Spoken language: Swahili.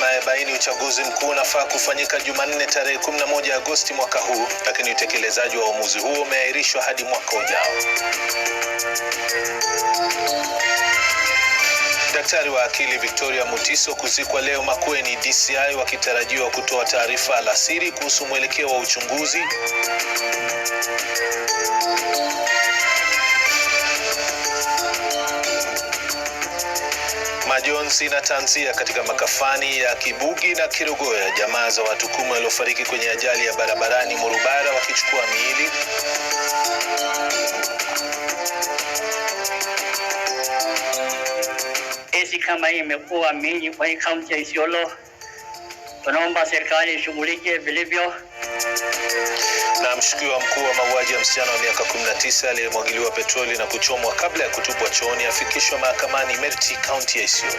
Mahakama ya baini uchaguzi mkuu unafaa kufanyika Jumanne tarehe 11 Agosti mwaka huu, lakini utekelezaji wa uamuzi huo umeahirishwa hadi mwaka ujao. Daktari wa akili Victoria Mutiso kuzikwa leo Makueni, DCI wakitarajiwa kutoa taarifa alasiri kuhusu mwelekeo wa uchunguzi. Majonzi na tanzia katika makafani ya Kibugi na Kirogoya, jamaa za watu 10 waliofariki kwenye ajali ya barabarani Murubara wakichukua miili. Kesi kama hii imekuwa mingi kwa hii kaunti ya Isiolo. Tunaomba serikali ishughulike vilivyo. Na mshukiwa mkuu wa mauaji ya msichana wa miaka 19 aliyemwagiliwa petroli na kuchomwa kabla ya kutupwa chooni afikishwa mahakamani Merti, kaunti ya Isiolo.